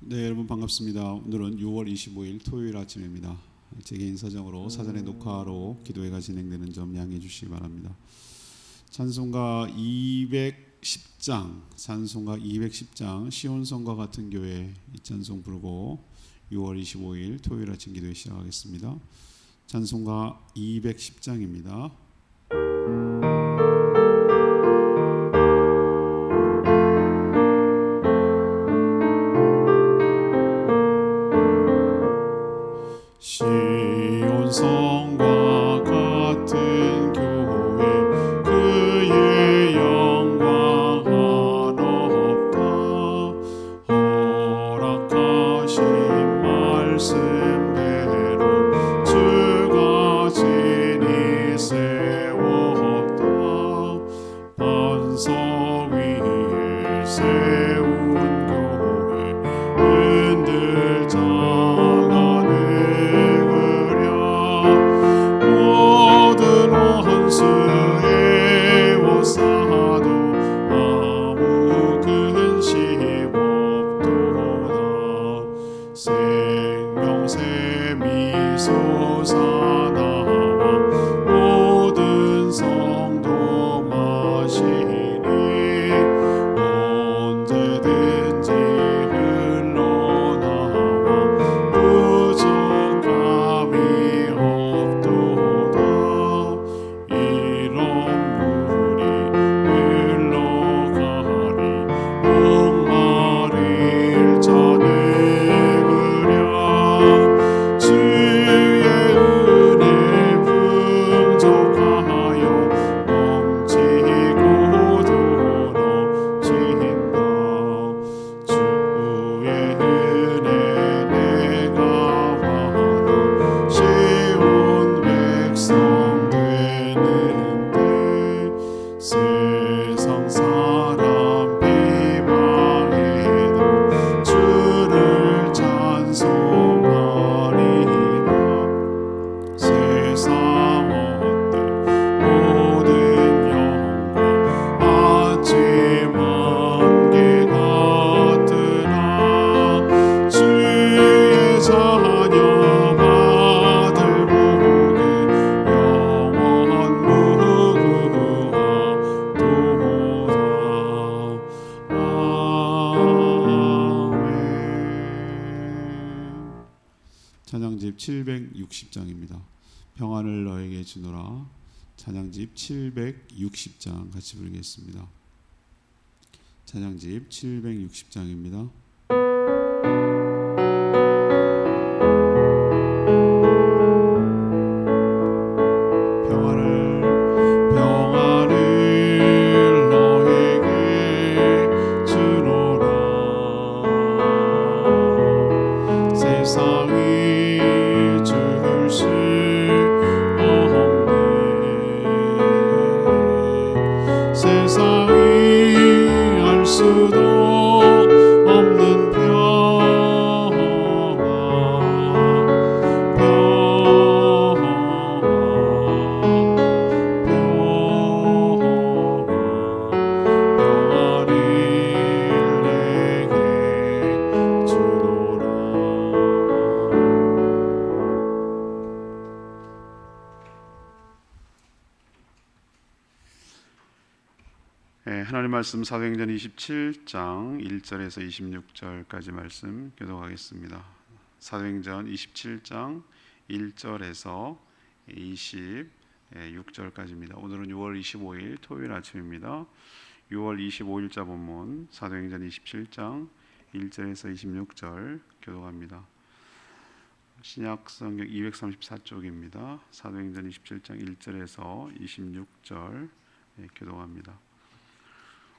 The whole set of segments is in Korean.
네, 여러분 반갑습니다. 오늘은 6월 25일 토요일 아침입니다. 제 개인 사정으로 사전에 녹화로 기도회가 진행되는 점 양해해 주시기 바랍니다. 찬송가 210장 시온성과 같은 교회 이 찬송 부르고 6월 25일 토요일 아침 기도회 시작하겠습니다. 찬송가 210장입니다. 시온성과 같은 교회 그의 영광 한없다. 허락하신 말씀대로 주가 진히 세웠다. 반석 위에 세운 교회 흔들자 찬양집 760장입니다. 평안을 너에게 주노라. 찬양집 760장 같이 부르겠습니다. 찬양집 760장입니다. 하나님 말씀 사도행전 27장 1절에서 26절까지 말씀 교독하겠습니다. 사도행전 27장 1절에서 26절까지입니다. 오늘은 6월 25일 토요일 아침입니다. 6월 25일자 본문 사도행전 27장 1절에서 26절 교독합니다. 신약성경 234쪽입니다. 사도행전 27장 1절에서 26절 교독합니다.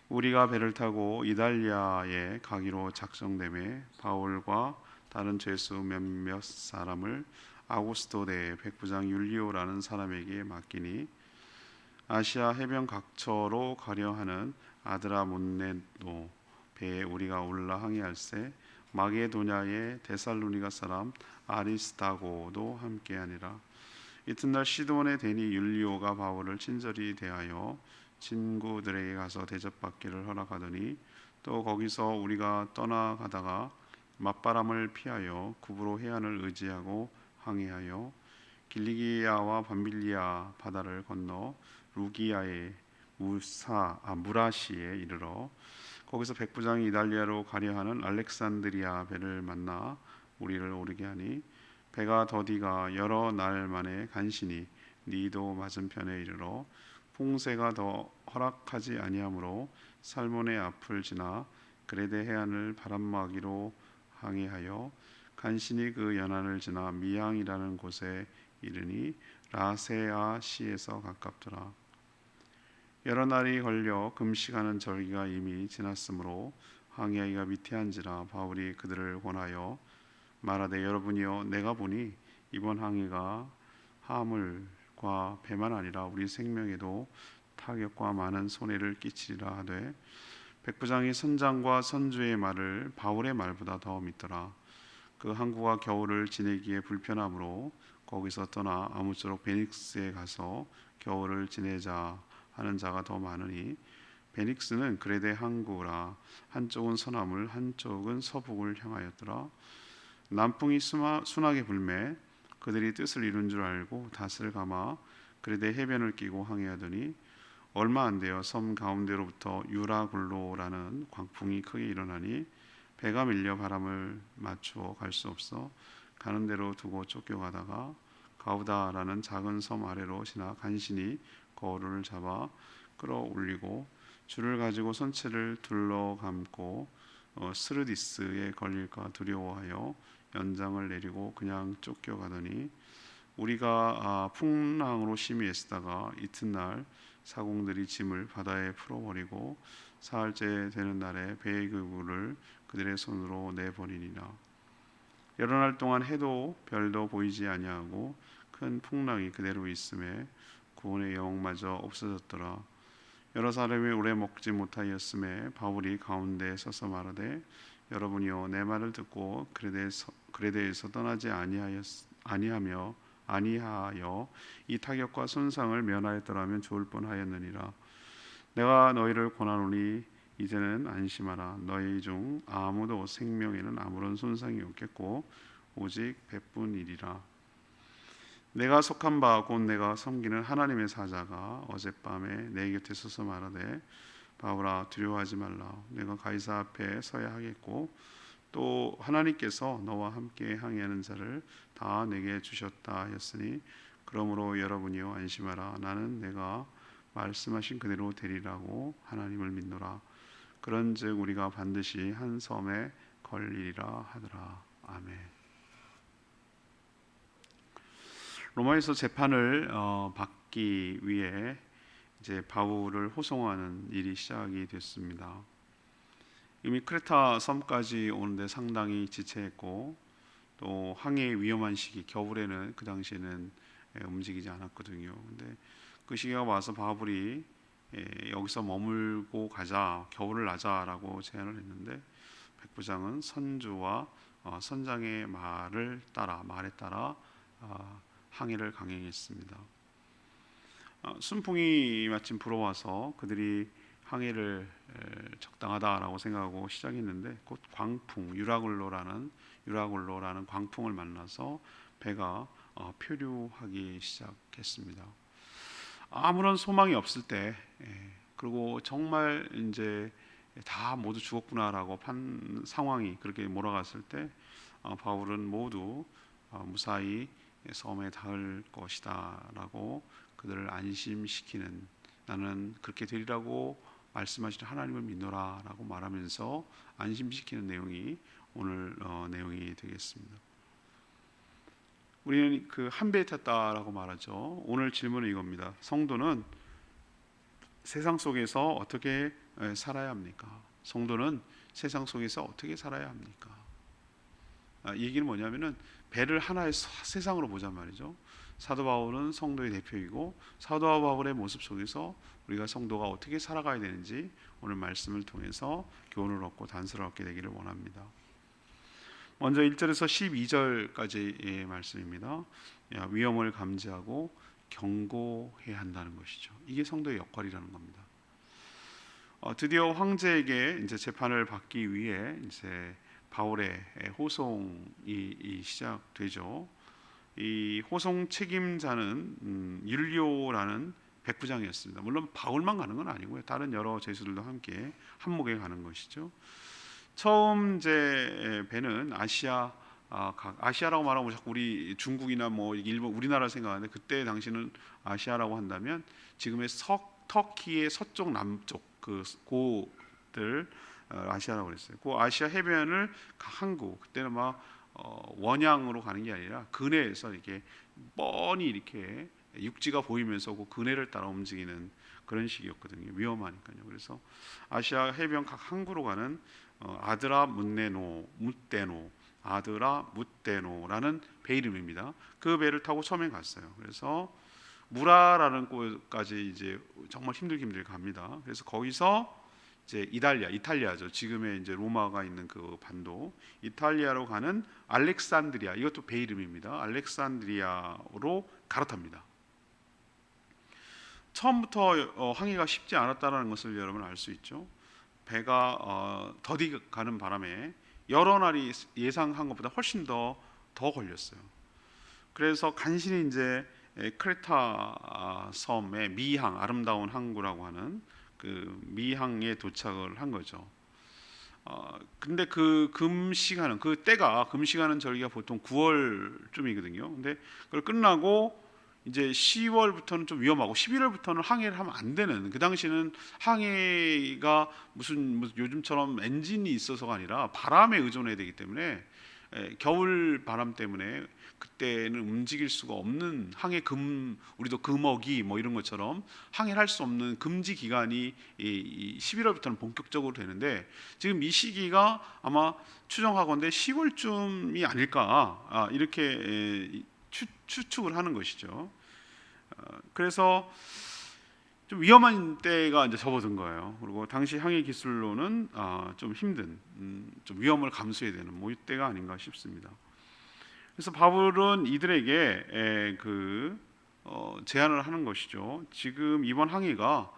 우리가 배를 타고 이달리아에 가기로 작정되매 바울과 다른 죄수 몇몇 사람을 아구스토대 백부장 율리오라는 사람에게 맡기니 아시아 해변 각처로 가려 하는 아드라문네도 배에 우리가 올라 항해할세 마게도냐의 데살로니가 사람 아리스다고도 함께하니라. 이튿날 시돈의 대니 율리오가 바울을 친절히 대하여 친구들에게 가서 대접받기를 허락하더니 또 거기서 우리가 떠나가다가 맞바람을 피하여 구브로 해안을 의지하고 항해하여 길리기야와 밤빌리아 바다를 건너 루기아의 무라시에 이르러 거기서 백부장이 이달리아로 가려 하는 알렉산드리아 배를 만나 우리를 오르게 하니 배가 더디가 여러 날 만에 간신히 니도 맞은편에 이르러 풍세가 더 허락하지 아니하므로 살몬의 앞을 지나 그레데 해안을 바람막이로 항해하여 간신히 그 연안을 지나 미항이라는 곳에 이르니 라세아 시에서 가깝더라. 여러 날이 걸려 금식하는 절기가 이미 지났으므로 항해하기가 미태한지라 바울이 그들을 권하여 말하되 여러분이여 내가 보니 이번 항해가 화물과 배만 아니라 우리 생명에도 타격과 많은 손해를 끼치리라 하되 백부장이 선장과 선주의 말을 바울의 말보다 더 믿더라. 그 항구가 겨울을 지내기에 불편하므로 거기서 떠나 아무쪼록 베닉스에 가서 겨울을 지내자 하는 자가 더 많으니 베닉스는 그레데 항구라. 한쪽은 서남을 한쪽은 서북을 향하였더라. 남풍이 순하게 불매 그들이 뜻을 이룬 줄 알고 닷을 감아 그레데 해변을 끼고 항해하더니 얼마 안 되어 섬 가운데로부터 유라굴로라는 광풍이 크게 일어나니 배가 밀려 바람을 맞추어 갈 수 없어 가는 대로 두고 쫓겨가다가 가우다라는 작은 섬 아래로 지나 간신히 거울을 잡아 끌어올리고 줄을 가지고 선체를 둘러 감고 스르디스에 걸릴까 두려워하여 연장을 내리고 그냥 쫓겨가더니 우리가 풍랑으로 심히 애쓰다가 이튿날 사공들이 짐을 바다에 풀어버리고 사흘째 되는 날에 배의 그물을 그들의 손으로 내버리니라. 여러 날 동안 해도 별도 보이지 아니하고 큰 풍랑이 그대로 있음에 구원의 영마저 없어졌더라. 여러 사람이 오래 먹지 못하였음에 바울이 가운데 서서 말하되 여러분이여 내 말을 듣고 그레데에서 떠나지 아니하여 이 타격과 손상을 면하였더라면 좋을 뻔하였느니라. 내가 너희를 권하노니 이제는 안심하라. 너희 중 아무도 생명에는 아무런 손상이 없겠고 오직 배뿐이리라. 내가 속한 바 곧 내가 섬기는 하나님의 사자가 어젯밤에 내 곁에 서서 말하되 바울아 두려워하지 말라. 내가 가이사 앞에 서야 하겠고 또 하나님께서 너와 함께 항해하는 자를 다 내게 주셨다 하였으니 그러므로 여러분이여 안심하라. 나는 내가 말씀하신 그대로 되리라고 하나님을 믿노라. 그런즉 우리가 반드시 한 섬에 걸리리라 하더라. 아멘. 로마에서 재판을 받기 위해 이제 바울을 호송하는 일이 시작이 됐습니다. 이미 크레타 섬까지 오는데 상당히 지체했고 또 항해 위험한 시기 겨울에는 그 당시에는 움직이지 않았거든요. 근데 그 시기가 와서 바울이 여기서 머물고 가자, 겨울을 나자라고 제안을 했는데 백부장은 선주와 선장의 말에 따라 항해를 강행했습니다. 순풍이 마침 불어와서 그들이 항해를 적당하다라고 생각하고 시작했는데 곧 광풍 유라굴로라는 광풍을 만나서 배가 표류하기 시작했습니다. 아무런 소망이 없을 때 그리고 정말 이제 다 모두 죽었구나라고 판 상황이 그렇게 몰아갔을 때 바울은 모두 무사히 섬에 닿을 것이다라고 그들을 안심시키는 나는 그렇게 되리라고 말씀하시는 하나님을 믿노라라고 말하면서 안심시키는 내용이 오늘 내용이 되겠습니다. 우리는 그 한 배에 탔다라고 말하죠. 오늘 질문은 이겁니다. 성도는 세상 속에서 어떻게 살아야 합니까? 성도는 세상 속에서 어떻게 살아야 합니까? 이 얘기는 뭐냐면은 배를 하나의 세상으로 보자 말이죠. 사도 바울은 성도의 대표이고 사도 바울의 모습 속에서 우리가 성도가 어떻게 살아가야 되는지 오늘 말씀을 통해서 교훈을 얻고 단서를 얻게 되기를 원합니다. 먼저 1절에서 12절까지의 말씀입니다. 위험을 감지하고 경고해야 한다는 것이죠. 이게 성도의 역할이라는 겁니다. 드디어 황제에게 이제 재판을 받기 위해 이제 바울의 호송이 시작되죠. 이 호송 책임자는 율리오라는 백부장이었습니다. 물론 바울만 가는 건 아니고요. 다른 여러 제수들도 함께 한목에 가는 것이죠. 처음 이제 배는 아시아라고 말하면 자꾸 우리 중국이나 뭐 일본, 우리나라 생각하는데 그때 당시는 아시아라고 한다면 지금의 터키의 서쪽 남쪽 그 고들 아시아라고 그랬어요. 그 아시아 해변을 항구 그때는 막 원양으로 가는 게 아니라 근해에서 이렇게 뻔히 이렇게 육지가 보이면서 그 근해를 따라 움직이는 그런 식이었거든요. 위험하니까요. 그래서 아시아 해변 각 항구로 가는 아드라 묻데노 아드라 묻데노라는 배 이름입니다. 그 배를 타고 처음에 갔어요. 그래서 무라라는 곳까지 이제 정말 힘들게 갑니다. 그래서 거기서 이제 이탈리아죠. 지금의 이제 로마가 있는 그 반도 이탈리아로 가는 알렉산드리아, 이것도 배 이름입니다. 알렉산드리아로 갈아탑니다. 처음부터 항해가 쉽지 않았다는 것을 여러분 알 수 있죠. 배가 더디 가는 바람에 여러 날이 예상한 것보다 훨씬 더 걸렸어요. 그래서 간신히 이제 크레타 섬의 미항, 아름다운 항구라고 하는 그 미항에 도착을 한 거죠. 근데 그 금시간은 그 때가 금시간은 저희가 보통 9월쯤이거든요. 근데 그걸 끝나고 이제 10월부터는 좀 위험하고 11월부터는 항해를 하면 안 되는, 그 당시는 항해가 무슨 요즘처럼 엔진이 있어서가 아니라 바람에 의존해야 되기 때문에 겨울 바람 때문에 그때는 움직일 수가 없는 항해 우리도 금어기 뭐 이런 것처럼 항해를 할 수 없는 금지 기간이 이 11월부터는 본격적으로 되는데 지금 이 시기가 아마 추정하건대 10월쯤이 아닐까 이렇게 추측을 하는 것이죠. 그래서 좀 위험한 때가 이제 접어든 거예요. 그리고 당시 항해 기술로는 좀 힘든, 좀 위험을 감수해야 되는 뭐 이때가 아닌가 싶습니다. 그래서 바울은 이들에게 제안을 하는 것이죠. 지금 이번 항해가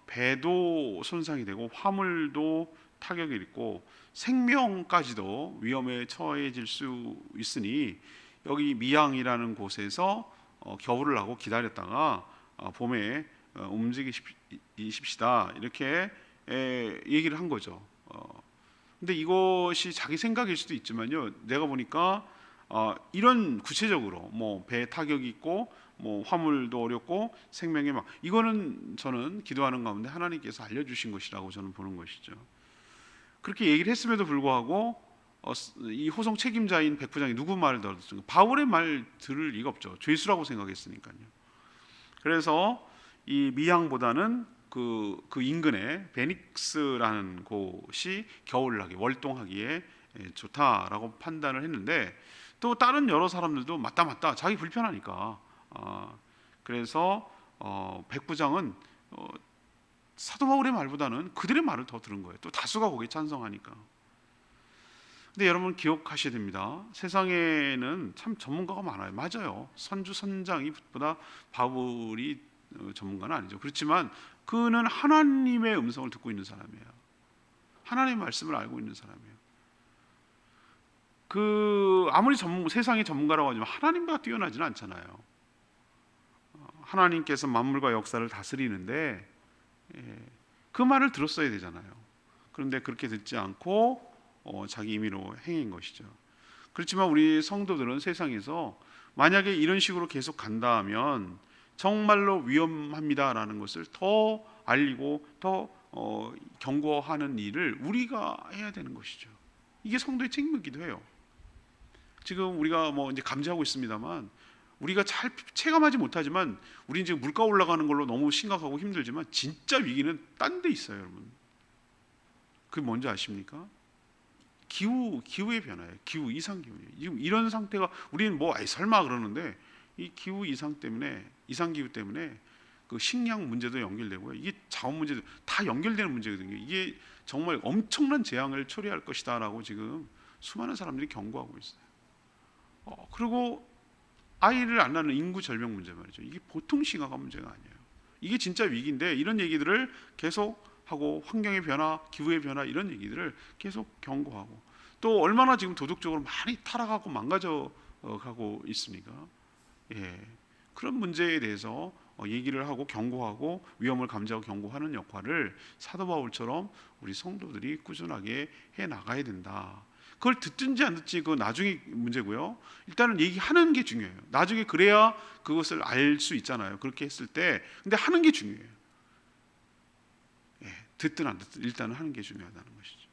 배도 손상이 되고 화물도 타격이 있고 생명까지도 위험에 처해질 수 있으니 여기 미항이라는 곳에서 겨울을 하고 기다렸다가 봄에 움직이십시다 이렇게 얘기를 한 거죠. 근데 이것이 자기 생각일 수도 있지만요. 내가 보니까 이런 구체적으로 뭐 배 타격이 있고 뭐 화물도 어렵고 생명에 막 이거는 저는 기도하는 가운데 하나님께서 알려주신 것이라고 저는 보는 것이죠. 그렇게 얘기를 했음에도 불구하고 이 호송 책임자인 백부장이 누구 말을 들었어요? 바울의 말 들을 리가 없죠. 죄수라고 생각했으니까요. 그래서 이 미항보다는 그 인근에 베닉스라는 곳이 겨울나기 월동하기에 좋다라고 판단을 했는데 또 다른 여러 사람들도 맞다 자기 불편하니까 그래서 백부장은 사도 바울의 말보다는 그들의 말을 더 들은 거예요. 또 다수가 거기에 찬성하니까. 근데 여러분 기억하셔야 됩니다. 세상에는 참 전문가가 많아요. 맞아요. 선주 선장이보다 바울이 전문가는 아니죠. 그렇지만 그는 하나님의 음성을 듣고 있는 사람이에요. 하나님의 말씀을 알고 있는 사람이에요. 아무리 세상의 전문가라고 하지만 하나님보다 뛰어나지는 않잖아요. 하나님께서 만물과 역사를 다스리는데 그 말을 들었어야 되잖아요. 그런데 그렇게 듣지 않고 자기 임의로 행인 것이죠. 그렇지만 우리 성도들은 세상에서 만약에 이런 식으로 계속 간다 하면 정말로 위험합니다라는 것을 더 알리고 더 경고하는 일을 우리가 해야 되는 것이죠. 이게 성도의 책임이기도 해요. 지금 우리가 뭐 이제 감지하고 있습니다만 우리가 잘 체감하지 못하지만 우리는 지금 물가 올라가는 걸로 너무 심각하고 힘들지만 진짜 위기는 딴 데 있어요, 여러분. 그게 뭔지 아십니까? 기후의 변화예요. 기후 이상 기후예요. 지금 이런 상태가 우리는 뭐 설마 그러는데 이 기후 이상 기후 때문에 그 식량 문제도 연결되고요. 이게 자원 문제도 다 연결되는 문제거든요. 이게 정말 엄청난 재앙을 초래할 것이다라고 지금 수많은 사람들이 경고하고 있어요. 그리고 아이를 안 낳는 인구 절벽 문제 말이죠. 이게 보통 심각한 문제가 아니에요. 이게 진짜 위기인데 이런 얘기들을 계속 하고 환경의 변화, 기후의 변화 이런 얘기들을 계속 경고하고 또 얼마나 지금 도덕적으로 많이 타락하고 망가져 가고 있습니까? 예, 그런 문제에 대해서 얘기를 하고 경고하고 위험을 감지하고 경고하는 역할을 사도 바울처럼 우리 성도들이 꾸준하게 해 나가야 된다. 그걸 듣든지 안 듣지 그 나중에 문제고요. 일단은 얘기하는 게 중요해요. 나중에 그래야 그것을 알 수 있잖아요. 그렇게 했을 때 근데 하는 게 중요해요. 예, 듣든 안 듣든 일단은 하는 게 중요하다는 것이죠.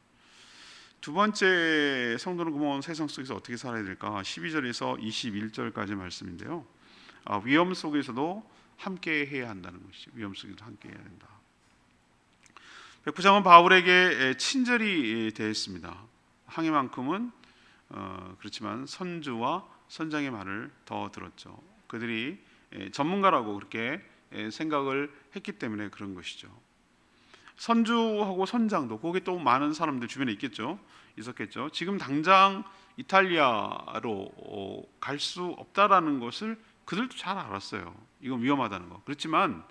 두 번째, 성도는 그러면 세상 속에서 어떻게 살아야 될까? 12절에서 21절까지 말씀인데요. 위험 속에서도 함께 해야 한다는 것이죠. 위험 속에서도 함께 해야 된다. 백부장은 바울에게 친절히 대했습니다. 항해만큼은 그렇지만 선주와 선장의 말을 더 들었죠. 그들이 전문가라고 그렇게 생각을 했기 때문에 그런 것이죠. 선주하고 선장도 거기에 또 많은 사람들 주변에 있었겠죠. 지금 당장 이탈리아로 갈 수 없다라는 것을 그들도 잘 알았어요. 이건 위험하다는 거. 그렇지만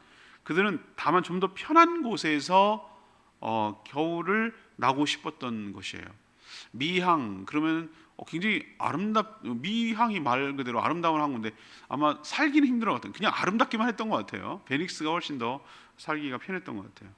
그들은 다만 좀 더 편한 곳에서 겨울을 나고 싶었던 것이에요. 미항 그러면 굉장히 미항이 말 그대로 아름다운 항구인데 아마 살기는 힘들어 같아요. 그냥 아름답기만 했던 것 같아요. 베닉스가 훨씬 더 살기가 편했던 것 같아요.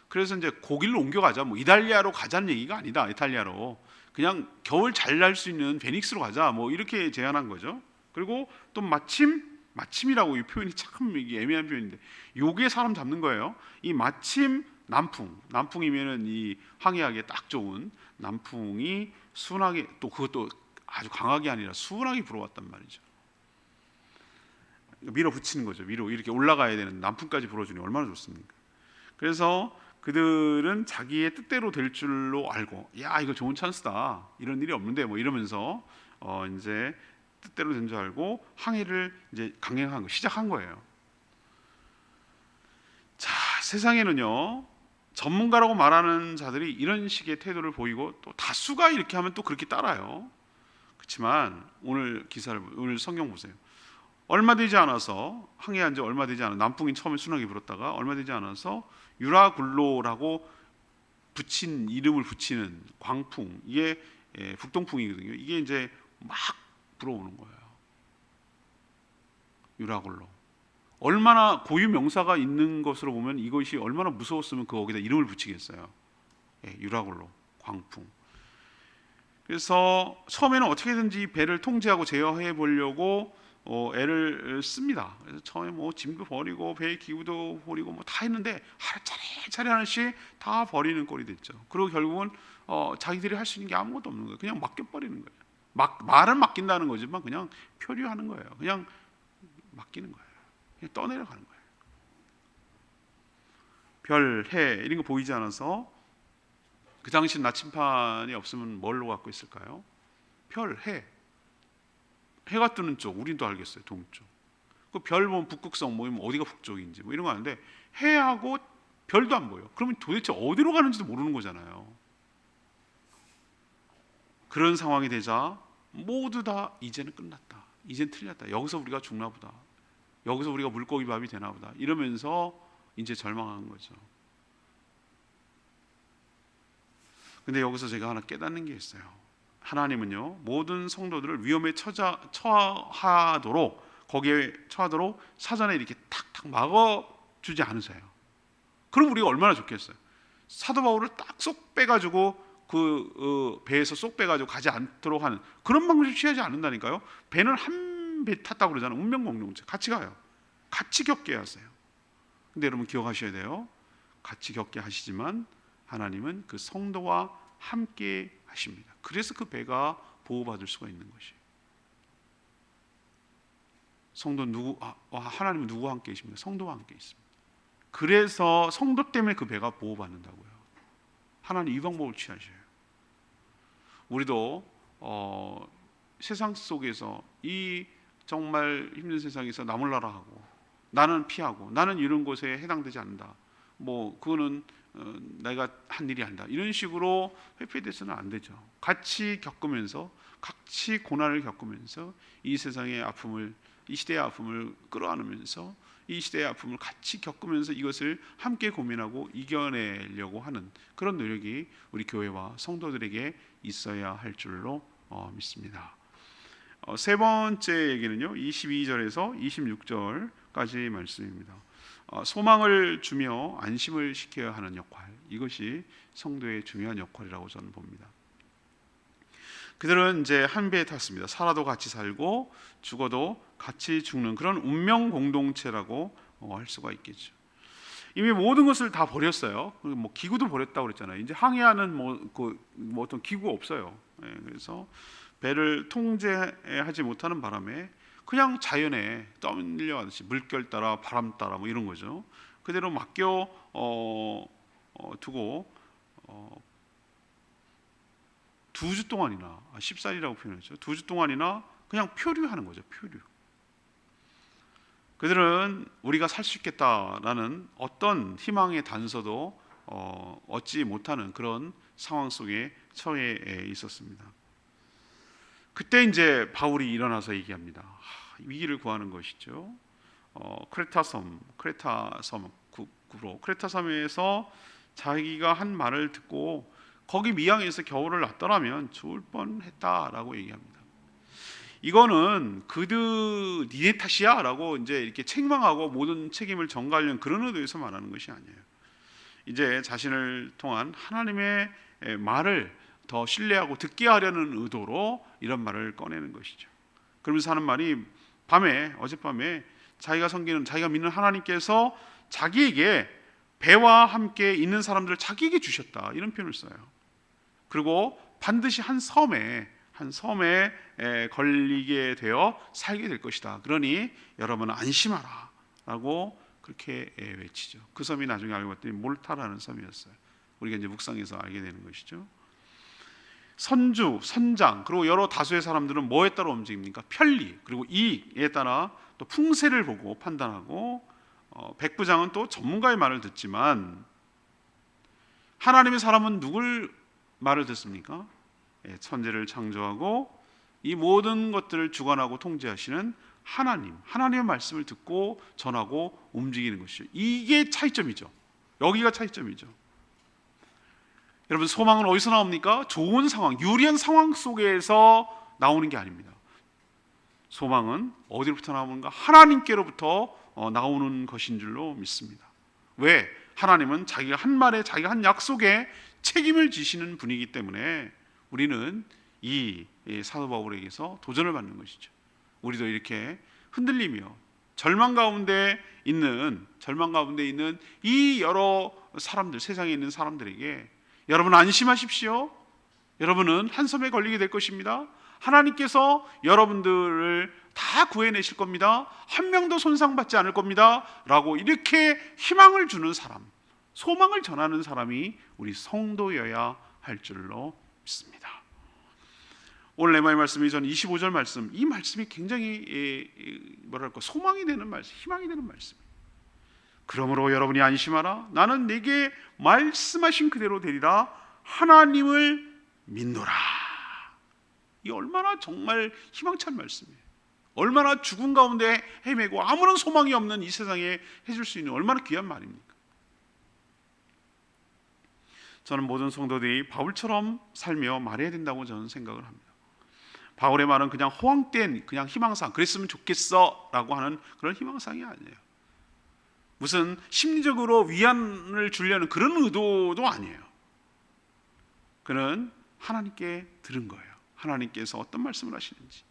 그래서 이제 거길로 옮겨가자. 뭐 이탈리아로 가자는 얘기가 아니다. 이탈리아로 그냥 겨울 잘 날 수 있는 베닉스로 가자. 뭐 이렇게 제안한 거죠. 그리고 또 마침이라고 이 표현이 참 애매한 표현인데 요게 사람 잡는 거예요. 이 마침 남풍이면은 이 항해하기에 딱 좋은 남풍이 순하게 또 그것도 아주 강하게 아니라 순하게 불어왔단 말이죠. 밀어붙이는 거죠. 위로 이렇게 올라가야 되는 남풍까지 불어주니 얼마나 좋습니까? 그래서 그들은 자기의 뜻대로 될 줄로 알고, 야 이거 좋은 찬스다. 이런 일이 없는데 뭐 이러면서 이제 뜻대로 된 줄 알고 항해를 이제 강행한 거 시작한 거예요. 자, 세상에는요 전문가라고 말하는 자들이 이런 식의 태도를 보이고 또 다수가 이렇게 하면 또 그렇게 따라요. 그렇지만 오늘 성경 보세요. 얼마 되지 않아서 항해한 지 얼마 되지 않아 남풍이 처음에 순하게 불었다가 얼마 되지 않아서 유라굴로라고 이름을 붙이는 광풍 이게 북동풍이거든요. 이게 이제 막 불어오는 거예요. 유라굴로. 얼마나 고유 명사가 있는 것으로 보면 이것이 얼마나 무서웠으면 거기다 이름을 붙이겠어요. 유라굴로, 광풍. 그래서 처음에는 어떻게든지 배를 통제하고 제어해 보려고 애를 씁니다. 그래서 처음에 뭐 짐도 버리고 배 기구도 버리고 뭐 다 했는데 차례 하나씩 다 버리는 꼴이 됐죠. 그리고 결국은 자기들이 할 수 있는 게 아무것도 없는 거예요. 그냥 맡겨버리는 거예요. 말은 맡긴다는 거지만 그냥 표류하는 거예요. 그냥 맡기는 거예요. 그냥 떠내려가는 거예요. 별, 해 이런 거 보이지 않아서 그 당시 나침판이 없으면 뭘로 갖고 있을까요? 별, 해가 뜨는 쪽 우리도 알겠어요. 동쪽. 그 별 보면 북극성 뭐 어디가 북쪽인지 뭐 이런 거 아는데 해하고 별도 안 보여. 그러면 도대체 어디로 가는지도 모르는 거잖아요. 그런 상황이 되자 모두 다 이제는 끝났다. 이젠 틀렸다. 여기서 우리가 죽나 보다. 여기서 우리가 물고기 밥이 되나 보다. 이러면서 이제 절망한 거죠. 근데 여기서 제가 하나 깨닫는 게 있어요. 하나님은요 모든 성도들을 위험에 거기에 처하도록 사전에 이렇게 탁탁 막아주지 않으세요. 그럼 우리가 얼마나 좋겠어요. 사도 바울을 딱 쏙 빼가지고 그 배에서 쏙 빼가지고 가지 않도록 하는 그런 방식을 취하지 않는다니까요. 배는 한 배 탔다고 그러잖아요. 운명공동체 같이 가요. 같이 겪게 하세요. 근데 여러분 기억하셔야 돼요. 같이 겪게 하시지만 하나님은 그 성도와 함께 하십니다. 그래서 그 배가 보호받을 수가 있는 것이에요. 하나님은 누구와 함께 계십니까? 성도와 함께 있습니다. 그래서 성도 때문에 그 배가 보호받는다고요. 하나님 이 방법을 취하셔요. 우리도 세상 속에서 이 정말 힘든 세상에서 나 몰라라 하고 나는 피하고 나는 이런 곳에 해당되지 않는다. 뭐 그거는 내가 한 일이 아니다. 이런 식으로 회피돼서는 안 되죠. 같이 겪으면서 같이 고난을 겪으면서 이 세상의 아픔을 이 시대의 아픔을 끌어안으면서 이 시대의 아픔을 같이 겪으면서 이것을 함께 고민하고 이겨내려고 하는 그런 노력이 우리 교회와 성도들에게 있어야 할 줄로 믿습니다. 세 번째 얘기는요, 22절에서 26절까지 말씀입니다. 소망을 주며 안심을 시켜야 하는 역할, 이것이 성도의 중요한 역할이라고 저는 봅니다. 그들은 이제 한 배에 탔습니다. 살아도 같이 살고 죽어도 같이 죽는 그런 운명 공동체라고 할 수가 있겠죠. 이미 모든 것을 다 버렸어요. 뭐 기구도 버렸다고 그랬잖아요. 이제 항해하는 뭐 어떤 기구가 없어요. 그래서 배를 통제하지 못하는 바람에 그냥 자연에 떠밀려가듯이 물결 따라 바람 따라 뭐 이런 거죠. 그대로 맡겨 두고 2주 동안이나 10살이라고 표현했죠. 2주 동안이나 그냥 표류하는 거죠. 표류. 그들은 우리가 살 수 있겠다라는 어떤 희망의 단서도 얻지 못하는 그런 상황 속에 처해 있었습니다. 그때 이제 바울이 일어나서 얘기합니다. 위기를 구하는 것이죠. 크레타 섬에서 자기가 한 말을 듣고 거기 미항에서 겨울을 났더라면 좋을 뻔했다라고 얘기합니다. 이거는 니네 탓이야라고 이제 이렇게 책망하고 모든 책임을 전가하려는 그런 의도에서 말하는 것이 아니에요. 이제 자신을 통한 하나님의 말을 더 신뢰하고 듣게 하려는 의도로 이런 말을 꺼내는 것이죠. 그러면서 하는 말이 어젯밤에 자기가 믿는 하나님께서 자기에게 배와 함께 있는 사람들을 자기에게 주셨다, 이런 표현을 써요. 그리고 반드시 한 섬에 걸리게 되어 살게 될 것이다. 그러니 여러분은 안심하라 라고 그렇게 외치죠. 그 섬이 나중에 알고 봤더니 몰타라는 섬이었어요. 우리가 이제 묵상해서 알게 되는 것이죠. 선장, 그리고 여러 다수의 사람들은 뭐에 따라 움직입니까? 편리, 그리고 이익에 따라 또 풍세를 보고 판단하고, 백부장은 또 전문가의 말을 듣지만 하나님의 사람은 누굴 말을 듣습니까? 천지를 창조하고 이 모든 것들을 주관하고 통제하시는 하나님의 말씀을 듣고 전하고 움직이는 것이죠. 이게 차이점이죠. 여기가 차이점이죠. 여러분, 소망은 어디서 나옵니까? 좋은 상황, 유리한 상황 속에서 나오는 게 아닙니다. 소망은 어디로부터 나오는가? 하나님께로부터 나오는 것인 줄로 믿습니다. 왜? 하나님은 자기가 한 말에, 자기가 한 약속에 책임을 지시는 분이기 때문에 우리는 이 사도 바울에게서 도전을 받는 것이죠. 우리도 이렇게 흔들리며 절망 가운데 있는 이 여러 사람들, 세상에 있는 사람들에게 여러분 안심하십시오. 여러분은 한 섬에 걸리게 될 것입니다. 하나님께서 여러분들을 다 구해내실 겁니다. 한 명도 손상받지 않을 겁니다 라고 이렇게 희망을 주는 사람, 소망을 전하는 사람이 우리 성도여야 할 줄로 믿습니다. 오늘 레마의 말씀이 저는 25절 말씀, 이 말씀이 굉장히 소망이 되는 말씀, 희망이 되는 말씀이에요. 그러므로 여러분이 안심하라. 나는 내게 말씀하신 그대로 되리라. 하나님을 믿노라. 이 얼마나 정말 희망찬 말씀이에요. 얼마나 죽음 가운데 헤매고 아무런 소망이 없는 이 세상에 해줄 수 있는 얼마나 귀한 말입니까? 저는 모든 성도들이 바울처럼 살며 말해야 된다고 저는 생각을 합니다. 바울의 말은 그냥 허황된 그냥 희망상, 그랬으면 좋겠어 라고 하는 그런 희망상이 아니에요. 무슨 심리적으로 위안을 주려는 그런 의도도 아니에요. 그는 하나님께 들은 거예요. 하나님께서 어떤 말씀을 하시는지,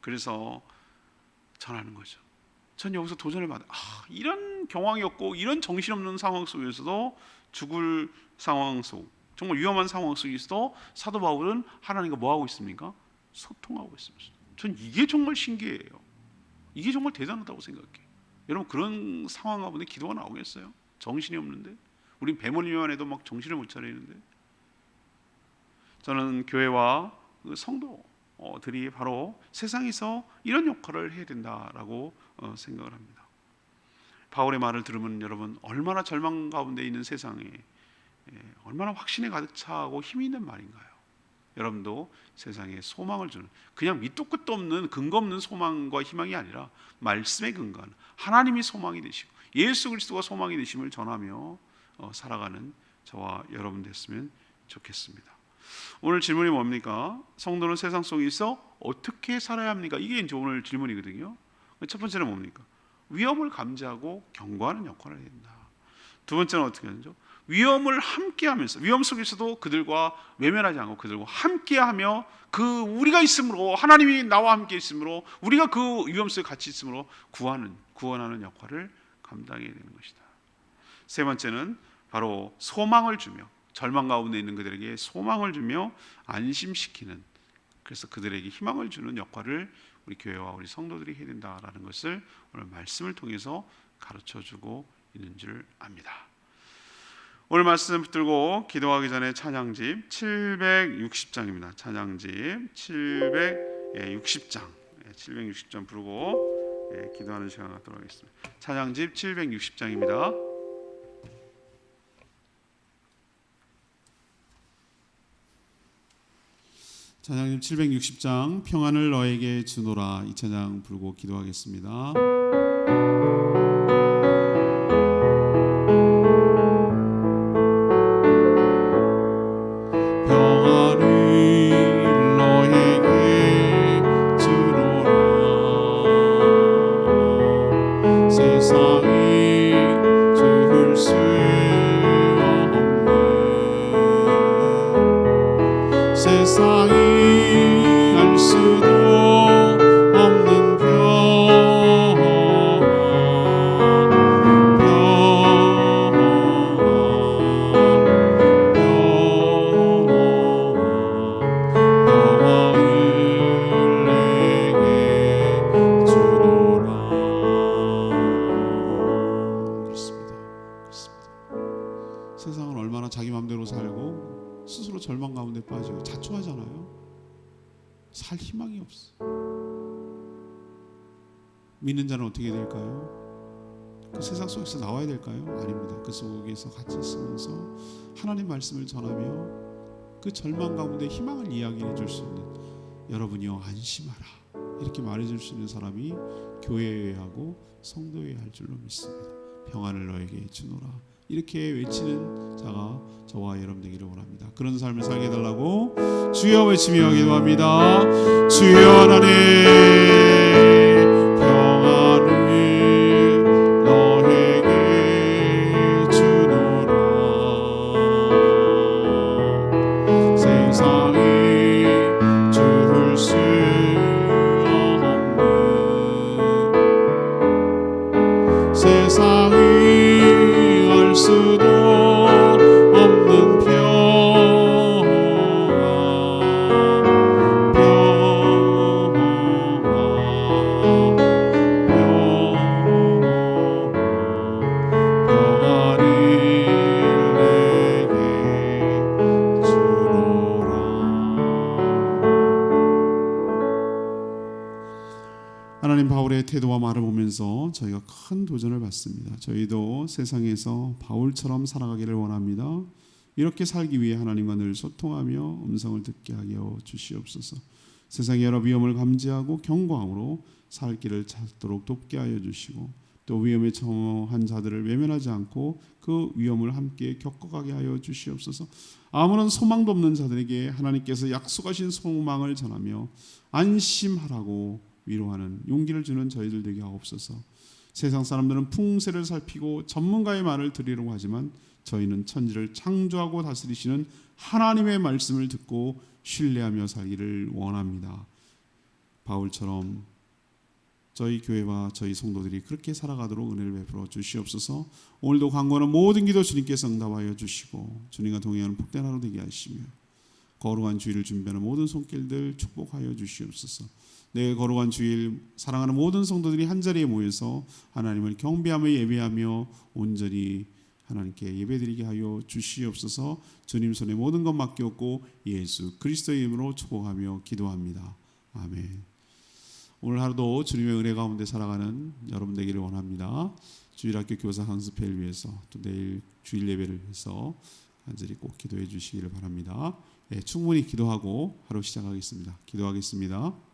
그래서 전하는 거죠. 전 여기서 도전을 받아요. 이런 경황이 없고 이런 정신없는 상황 속에서도, 죽을 상황 속, 정말 위험한 상황 속에서도 사도 바울은 하나님과 뭐 하고 있습니까? 소통하고 있습니다. 전 이게 정말 신기해요. 이게 정말 대단하다고 생각해요. 여러분, 그런 상황 가운데 기도가 나오겠어요? 정신이 없는데, 우린 배멀리만 해도 막 정신을 못 차리는데. 저는 교회와 성도들이 바로 세상에서 이런 역할을 해야 된다라고 생각을 합니다. 바울의 말을 들으면 여러분, 얼마나 절망 가운데 있는 세상에 얼마나 확신에 가득 차고 힘이 있는 말인가요? 여러분도 세상에 소망을 주는, 그냥 밑도 끝도 없는 근거 없는 소망과 희망이 아니라 말씀에 근거하는 하나님이 소망이 되시고 예수 그리스도가 소망이 되심을 전하며 살아가는 저와 여러분 됐으면 좋겠습니다. 오늘 질문이 뭡니까? 성도는 세상 속에서 어떻게 살아야 합니까? 이게 이제 오늘 질문이거든요. 첫 번째는 뭡니까? 위험을 감지하고 경고하는 역할을 해야 된다. 두 번째는 어떻게 하죠? 위험을 함께하면서, 위험 속에서도 그들과 외면하지 않고 그들과 함께하며, 그 우리가 있으므로, 하나님이 나와 함께 있으므로, 우리가 그 위험 속에 같이 있으므로 구원하는 역할을 감당해야 되는 것이다. 세 번째는 바로 소망을 주며, 절망 가운데 있는 그들에게 소망을 주며 안심시키는, 그래서 그들에게 희망을 주는 역할을 우리 교회와 우리 성도들이 해야 된다라는 것을 오늘 말씀을 통해서 가르쳐주고 있는 줄 압니다. 오늘 말씀 붙들고 기도하기 전에 찬양집 760장입니다. 찬양집 760장 부르고 기도하는 시간 갖도록 하겠습니다. 찬양집 760장입니다. 찬양집 760장 평안을 너에게 주노라, 이 찬양 부르고 기도하겠습니다. 세상은 얼마나 자기 마음대로 살고 스스로 절망 가운데 빠지고 자초하잖아요. 살 희망이 없어. 믿는 자는 어떻게 될까요? 그 세상 속에서 나와야 될까요? 아닙니다. 그 속에서 같이 있으면서 하나님 말씀을 전하며 그 절망 가운데 희망을 이야기해 줄 수 있는, 여러분이요 안심하라, 이렇게 말해줄 수 있는 사람이 교회여야 하고 성도여야 할 줄로 믿습니다. 평안을 너에게 주노라, 이렇게 외치는 자가 저와 여러분 되기를 원합니다. 그런 삶을 살게 해달라고 주여 외치며 기도합니다. 주여 하나님, 평안을 너에게 주노라. 세상이 줄 수 없는, 세상이 수도 없는 평안, 평안을 내게 주노라. 하나님, 바울의 태도와 말을 보면서 저희가 큰 도전을 받습니다. 저희도 세상에서 바울처럼 살아가기를 원합니다. 이렇게 살기 위해 하나님과 늘 소통하며 음성을 듣게 하여 주시옵소서. 세상의 여러 위험을 감지하고 경고함으로 살 길을 찾도록 돕게 하여 주시고, 또 위험에 처한 자들을 외면하지 않고 그 위험을 함께 겪어가게 하여 주시옵소서. 아무런 소망도 없는 자들에게 하나님께서 약속하신 소망을 전하며 안심하라고 위로하는 용기를 주는 저희들 되게 하옵소서. 세상 사람들은 풍세를 살피고 전문가의 말을 들으려고 하지만 저희는 천지를 창조하고 다스리시는 하나님의 말씀을 듣고 신뢰하며 살기를 원합니다. 바울처럼 저희 교회와 저희 성도들이 그렇게 살아가도록 은혜를 베풀어 주시옵소서. 오늘도 간구하는 모든 기도 주님께서 응답하여 주시고 주님과 동행하는 복된 하루 되게 하시며 거룩한 주일을 준비하는 모든 손길들 축복하여 주시옵소서. 내 거룩한 주일 사랑하는 모든 성도들이 한자리에 모여서 하나님을 경배하며 예배하며 온전히 하나님께 예배드리게 하여 주시옵소서. 주님 손에 모든 것 맡겼고 예수 그리스도의 이름으로 축복하며 기도합니다. 아멘. 오늘 하루도 주님의 은혜 가운데 살아가는 여러분 되기를 원합니다. 주일학교 교사 강습회를 위해서 또 내일 주일 예배를 위해서 간절히 꼭 기도해 주시기를 바랍니다. 충분히 기도하고 하루 시작하겠습니다. 기도하겠습니다.